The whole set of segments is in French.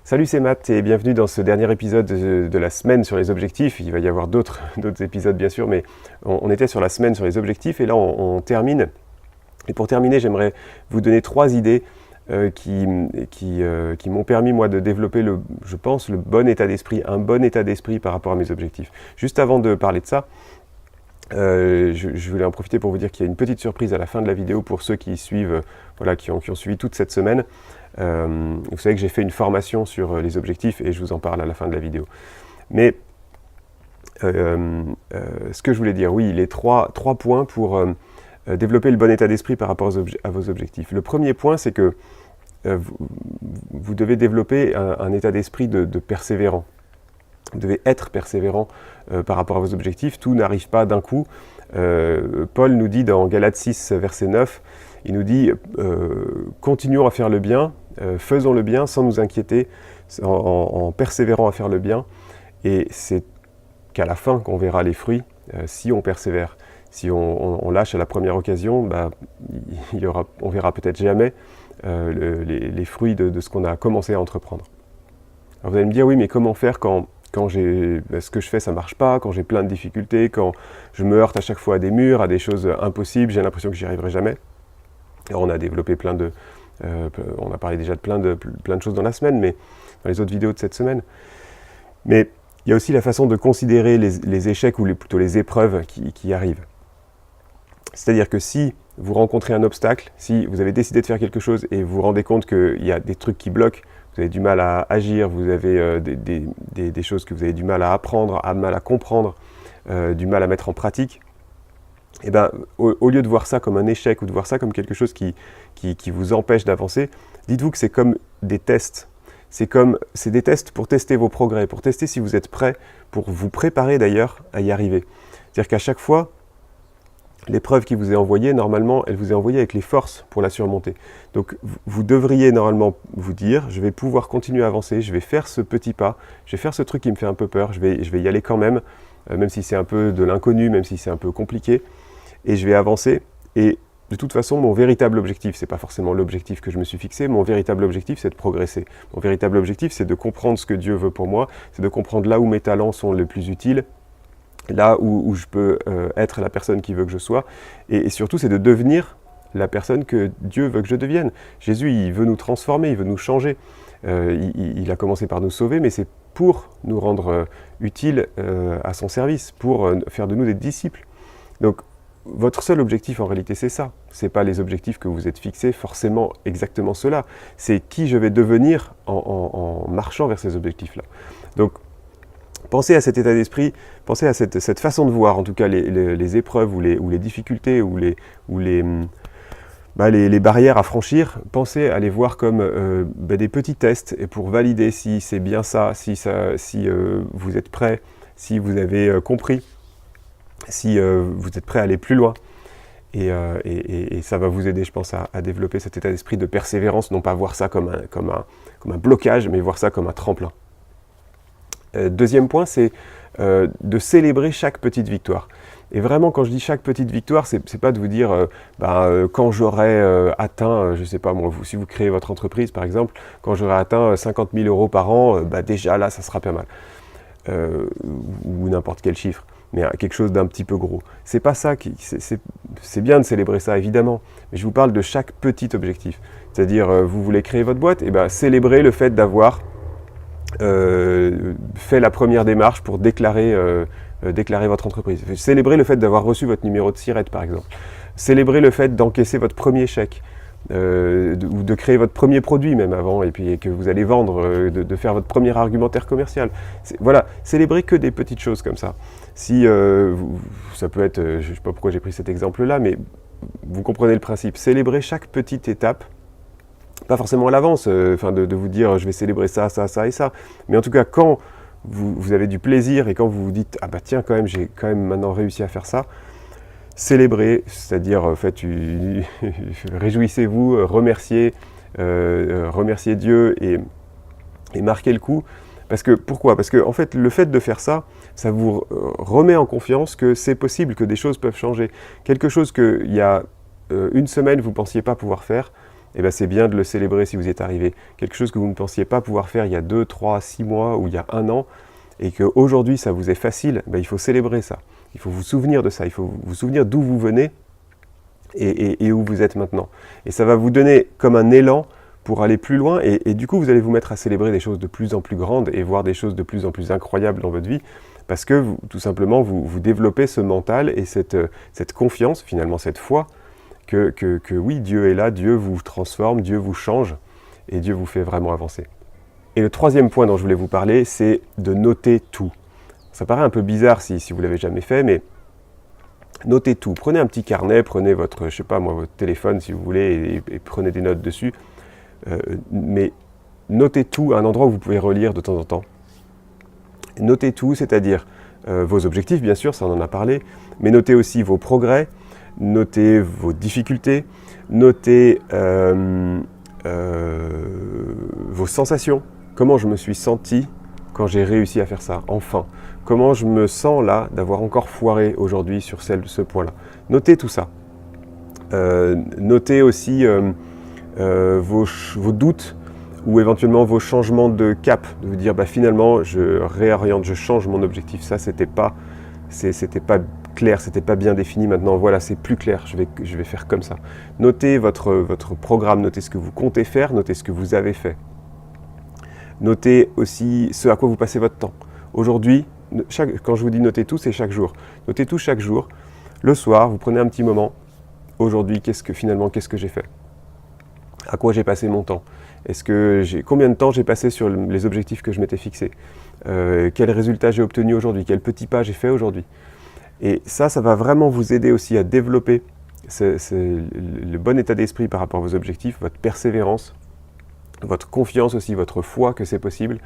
Salut, c'est Matt et bienvenue dans ce dernier épisode de la semaine sur les objectifs. Il va y avoir d'autres épisodes bien sûr, mais on était sur la semaine sur les objectifs et là on termine. Et pour terminer, j'aimerais vous donner 3 idées qui m'ont permis moi de développer je pense, le bon état d'esprit, un bon état d'esprit par rapport à mes objectifs. Juste avant de parler de ça, je voulais en profiter pour vous dire qu'il y a une petite surprise à la fin de la vidéo pour ceux qui suivent, qui ont suivi toute cette semaine. Vous savez que j'ai fait une formation sur les objectifs et je vous en parle à la fin de la vidéo. Mais ce que je voulais dire, oui, les trois points pour développer le bon état d'esprit par rapport à vos objectifs. Le premier point, c'est que vous devez développer un état d'esprit de persévérant. Vous devez être persévérant par rapport à vos objectifs. Tout n'arrive pas d'un coup. Paul nous dit dans Galates 6, verset 9, il nous dit « Continuons à faire le bien, faisons le bien sans nous inquiéter, en persévérant à faire le bien. » Et c'est qu'à la fin qu'on verra les fruits, si on persévère. Si on lâche à la première occasion, on verra peut-être jamais les fruits de ce qu'on a commencé à entreprendre. Alors vous allez me dire, oui, mais comment faire quand ce que je fais ça marche pas, quand j'ai plein de difficultés, quand je me heurte à chaque fois à des murs, à des choses impossibles, j'ai l'impression que j'y arriverai jamais. Alors on a développé on a parlé déjà de plein de choses dans la semaine, mais dans les autres vidéos de cette semaine. Mais il y a aussi la façon de considérer les échecs ou plutôt les épreuves qui arrivent. C'est-à-dire que si vous rencontrez un obstacle, si vous avez décidé de faire quelque chose et vous vous rendez compte qu'il y a des trucs qui bloquent, vous avez du mal à agir, vous avez des choses que vous avez du mal à apprendre, mal à comprendre, du mal à mettre en pratique, et au lieu de voir ça comme un échec ou de voir ça comme quelque chose qui vous empêche d'avancer, dites-vous que c'est comme des tests. C'est des tests pour tester vos progrès, pour tester si vous êtes prêt, pour vous préparer d'ailleurs à y arriver. C'est-à-dire qu'à chaque fois, l'épreuve qui vous est envoyée, normalement, elle vous est envoyée avec les forces pour la surmonter. Donc, vous devriez normalement vous dire, je vais pouvoir continuer à avancer, je vais faire ce petit pas, je vais faire ce truc qui me fait un peu peur, je vais y aller quand même, même si c'est un peu de l'inconnu, même si c'est un peu compliqué, et je vais avancer. Et de toute façon, mon véritable objectif, c'est pas forcément l'objectif que je me suis fixé, mon véritable objectif, c'est de progresser. Mon véritable objectif, c'est de comprendre ce que Dieu veut pour moi, c'est de comprendre là où mes talents sont les plus utiles, là où je peux être la personne qu'il veut que je sois, et surtout c'est de devenir la personne que Dieu veut que je devienne. Jésus, il veut nous transformer, il veut nous changer. Il a commencé par nous sauver, mais c'est pour nous rendre utiles à son service, pour faire de nous des disciples. Donc, votre seul objectif en réalité c'est ça. C'est pas les objectifs que vous êtes fixés, forcément exactement cela. C'est qui je vais devenir en marchant vers ces objectifs-là. Donc, pensez à cet état d'esprit, pensez à cette façon de voir, en tout cas les épreuves ou les difficultés ou les barrières à franchir. Pensez à les voir comme des petits tests et pour valider si c'est bien ça, si vous êtes prêt, si vous avez compris, si vous êtes prêt à aller plus loin. Et ça va vous aider, je pense, à développer cet état d'esprit de persévérance, non pas voir ça comme un blocage, mais voir ça comme un tremplin. Deuxième point, c'est de célébrer chaque petite victoire. Et vraiment, quand je dis chaque petite victoire, c'est pas de vous dire quand j'aurai atteint, je sais pas moi, si vous créez votre entreprise par exemple, quand j'aurai atteint 50 000 euros par an, déjà là, ça sera pas mal. Ou n'importe quel chiffre, mais quelque chose d'un petit peu gros. C'est pas ça, c'est bien de célébrer ça évidemment, mais je vous parle de chaque petit objectif. C'est-à-dire, vous voulez créer votre boîte, et célébrez le fait d'avoir fait la première démarche pour déclarer votre entreprise. Célébrez le fait d'avoir reçu votre numéro de SIRET par exemple. Célébrez le fait d'encaisser votre premier chèque, ou de créer votre premier produit même avant, et puis que vous allez vendre, de faire votre premier argumentaire commercial. Voilà, célébrez que des petites choses comme ça. Si ça peut être, je ne sais pas pourquoi j'ai pris cet exemple-là, mais vous comprenez le principe. Célébrez chaque petite étape. Pas forcément à l'avance, de vous dire je vais célébrer ça, ça, ça et ça. Mais en tout cas, quand vous avez du plaisir et quand vous vous dites tiens, quand même, j'ai quand même maintenant réussi à faire ça, célébrez, c'est-à-dire réjouissez-vous, remerciez Dieu et marquez le coup. Pourquoi ? Parce que en fait, le fait de faire ça, ça vous remet en confiance que c'est possible, que des choses peuvent changer. Quelque chose qu'il y a une semaine, vous ne pensiez pas pouvoir faire, eh ben c'est bien de le célébrer si vous y êtes arrivé. Quelque chose que vous ne pensiez pas pouvoir faire il y a 2, 3, 6 mois ou il y a 1 an, et qu'aujourd'hui ça vous est facile, ben il faut célébrer ça. Il faut vous souvenir de ça, il faut vous souvenir d'où vous venez et où vous êtes maintenant. Et ça va vous donner comme un élan pour aller plus loin, et du coup vous allez vous mettre à célébrer des choses de plus en plus grandes et voir des choses de plus en plus incroyables dans votre vie, parce que tout simplement vous développez ce mental et cette confiance, finalement cette foi, que oui, Dieu est là, Dieu vous transforme, Dieu vous change, et Dieu vous fait vraiment avancer. Et le troisième point dont je voulais vous parler, c'est de noter tout. Ça paraît un peu bizarre si vous ne l'avez jamais fait, mais notez tout. Prenez un petit carnet, prenez votre, je sais pas moi, votre téléphone si vous voulez, et prenez des notes dessus. Mais notez tout à un endroit où vous pouvez relire de temps en temps. Notez tout, c'est-à-dire vos objectifs, bien sûr, ça on en a parlé, mais notez aussi vos progrès, notez vos difficultés, notez vos sensations. Comment je me suis senti quand j'ai réussi à faire ça, enfin. Comment je me sens là d'avoir encore foiré aujourd'hui sur ce point-là. Notez tout ça. Notez aussi vos doutes ou éventuellement vos changements de cap, de vous dire bah, finalement je réoriente, je change mon objectif, ça c'était pas clair, c'était pas bien défini, maintenant voilà c'est plus clair, je vais faire comme ça. Notez votre programme, notez ce que vous comptez faire, notez ce que vous avez fait. Notez aussi ce à quoi vous passez votre temps. Aujourd'hui, quand je vous dis noter tout, c'est chaque jour. Notez tout chaque jour. Le soir, vous prenez un petit moment. Aujourd'hui, qu'est-ce que j'ai fait? À quoi j'ai passé mon temps? Combien de temps j'ai passé sur les objectifs que je m'étais fixés? Quels résultats j'ai obtenus aujourd'hui? Quel petit pas j'ai fait aujourd'hui? Et ça va vraiment vous aider aussi à développer le bon état d'esprit par rapport à vos objectifs, votre persévérance, votre confiance aussi, votre foi que c'est possible.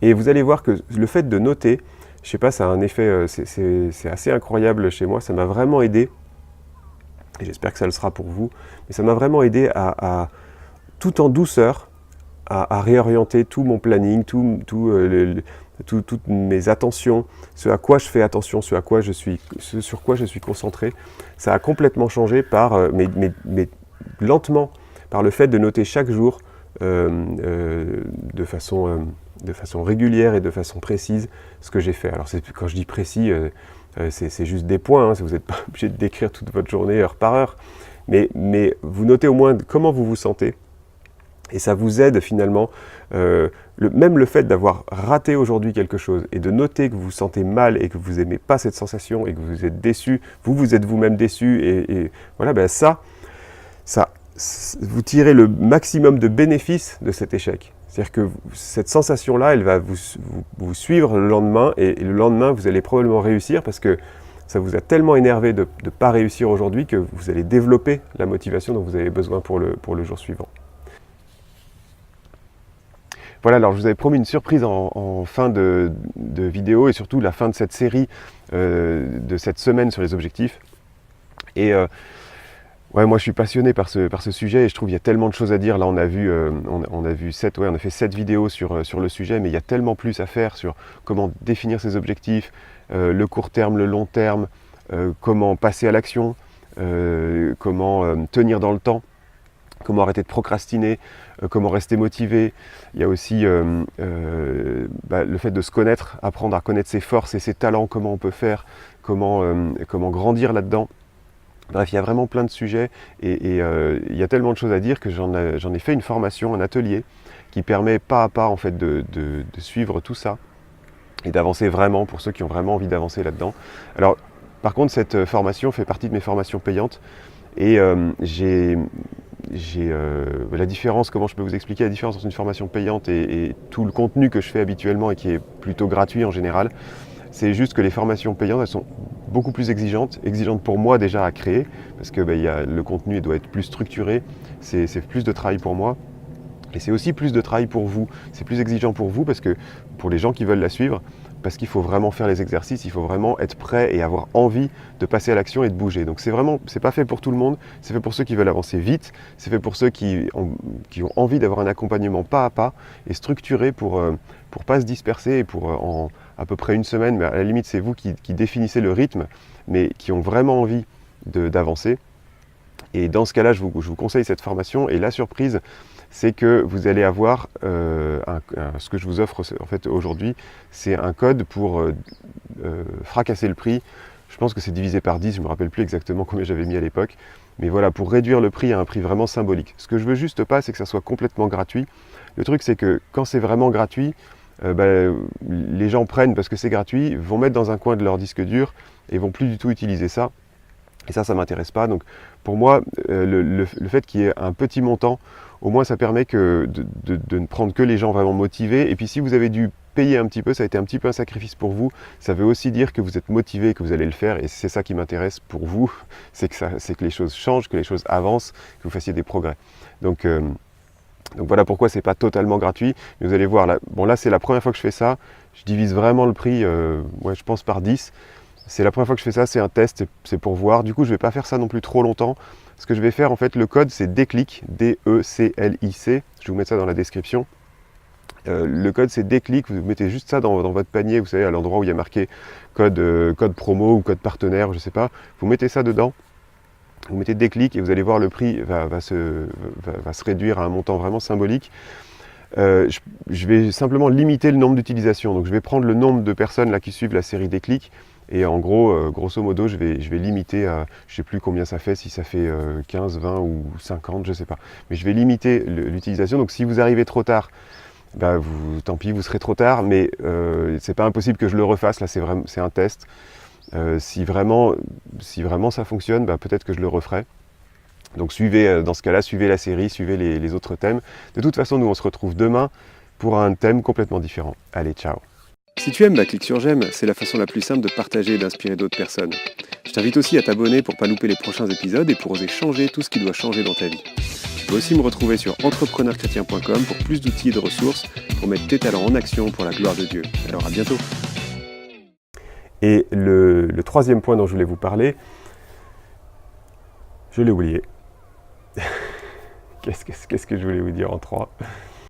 Et vous allez voir que le fait de noter, je sais pas, ça a un effet, c'est assez incroyable chez moi, ça m'a vraiment aidé, et j'espère que ça le sera pour vous, mais ça m'a vraiment aidé à tout en douceur, à réorienter tout mon planning, toutes mes attentions, ce à quoi je fais attention, ce sur quoi je suis concentré. Ça a complètement changé mais lentement, par le fait de noter chaque jour de façon régulière et de façon précise ce que j'ai fait. Alors quand je dis précis, c'est juste des points, hein, vous n'êtes pas obligé de décrire toute votre journée heure par heure, mais vous notez au moins comment vous vous sentez. Et ça vous aide finalement, même le fait d'avoir raté aujourd'hui quelque chose et de noter que vous vous sentez mal et que vous n'aimez pas cette sensation et que vous êtes déçu, vous êtes vous-même déçu et voilà, ben ça, vous tirez le maximum de bénéfices de cet échec. C'est-à-dire que cette sensation-là, elle va vous suivre le lendemain et le lendemain, vous allez probablement réussir parce que ça vous a tellement énervé de ne pas réussir aujourd'hui que vous allez développer la motivation dont vous avez besoin pour le jour suivant. Voilà, alors je vous avais promis une surprise en fin de vidéo et surtout la fin de cette série de cette semaine sur les objectifs. Et ouais, moi je suis passionné par ce sujet et je trouve qu'il y a tellement de choses à dire. Là on a fait 7 vidéos sur le sujet, mais il y a tellement plus à faire sur comment définir ses objectifs, le court terme, le long terme, comment passer à l'action, comment tenir dans le temps. Comment arrêter de procrastiner, comment rester motivé. Il y a aussi le fait de se connaître, apprendre à connaître ses forces et ses talents, comment on peut faire, comment grandir là-dedans. Bref, il y a vraiment plein de sujets et il y a tellement de choses à dire que j'en ai fait une formation, un atelier qui permet pas à pas en fait de suivre tout ça et d'avancer vraiment pour ceux qui ont vraiment envie d'avancer là-dedans. Alors, par contre, cette formation fait partie de mes formations payantes et la différence, comment je peux vous expliquer la différence entre une formation payante et tout le contenu que je fais habituellement et qui est plutôt gratuit en général. C'est juste que les formations payantes, elles sont beaucoup plus exigeantes pour moi déjà à créer, parce que le contenu doit être plus structuré, c'est plus de travail pour moi. Et c'est aussi plus de travail pour vous, c'est plus exigeant pour vous, parce que pour les gens qui veulent la suivre, parce qu'il faut vraiment faire les exercices, il faut vraiment être prêt et avoir envie de passer à l'action et de bouger. Donc c'est pas fait pour tout le monde, c'est fait pour ceux qui veulent avancer vite, c'est fait pour ceux qui ont envie d'avoir un accompagnement pas à pas et structuré pour pas se disperser et pour en à peu près une semaine, mais à la limite c'est vous qui définissez le rythme, mais qui ont vraiment envie d'avancer. Et dans ce cas-là, je vous conseille cette formation. Et la surprise, c'est que vous allez avoir ce que je vous offre en fait aujourd'hui, c'est un code pour fracasser le prix. Je pense que c'est divisé par 10, je ne me rappelle plus exactement combien j'avais mis à l'époque. Mais voilà, pour réduire le prix à un prix vraiment symbolique. Ce que je veux juste pas, c'est que ça soit complètement gratuit. Le truc, c'est que quand c'est vraiment gratuit, les gens prennent parce que c'est gratuit, vont mettre dans un coin de leur disque dur et vont plus du tout utiliser ça. Et ça m'intéresse pas. Donc pour moi, le fait qu'il y ait un petit montant, au moins ça permet de ne prendre que les gens vraiment motivés. Et puis si vous avez dû payer un petit peu, ça a été un petit peu un sacrifice pour vous, ça veut aussi dire que vous êtes motivé, que vous allez le faire. Et c'est ça qui m'intéresse pour vous, c'est que les choses changent, que les choses avancent, que vous fassiez des progrès. Donc voilà pourquoi c'est pas totalement gratuit. Mais vous allez voir, là c'est la première fois que je fais ça. Je divise vraiment le prix, je pense par 10. C'est la première fois que je fais ça, c'est un test, c'est pour voir. Du coup, je ne vais pas faire ça non plus trop longtemps. Ce que je vais faire, en fait, le code, c'est Déclic, D-E-C-L-I-C. Je vais vous mettre ça dans la description. Le code, c'est Déclic. Vous mettez juste ça dans votre panier, vous savez, à l'endroit où il y a marqué code promo ou code partenaire, je ne sais pas. Vous mettez ça dedans. Vous mettez Déclic et vous allez voir le prix va se réduire à un montant vraiment symbolique. Je vais simplement limiter le nombre d'utilisations. Donc, je vais prendre le nombre de personnes là, qui suivent la série Déclic. Et en gros, grosso modo, je vais limiter à, je ne sais plus combien ça fait, si ça fait 15, 20 ou 50, je ne sais pas. Mais je vais limiter l'utilisation. Donc si vous arrivez trop tard, tant pis, vous serez trop tard, mais c'est pas impossible que je le refasse. Là, c'est un test. Si vraiment ça fonctionne, peut-être que je le referai. Donc dans ce cas-là, suivez la série, suivez les autres thèmes. De toute façon, nous, on se retrouve demain pour un thème complètement différent. Allez, ciao! Si tu aimes, clique sur j'aime, c'est la façon la plus simple de partager et d'inspirer d'autres personnes. Je t'invite aussi à t'abonner pour ne pas louper les prochains épisodes et pour oser changer tout ce qui doit changer dans ta vie. Tu peux aussi me retrouver sur entrepreneurchrétien.com pour plus d'outils et de ressources pour mettre tes talents en action pour la gloire de Dieu. Alors à bientôt. Et le troisième point dont je voulais vous parler, je l'ai oublié. Qu'est-ce que je voulais vous dire en 3 ?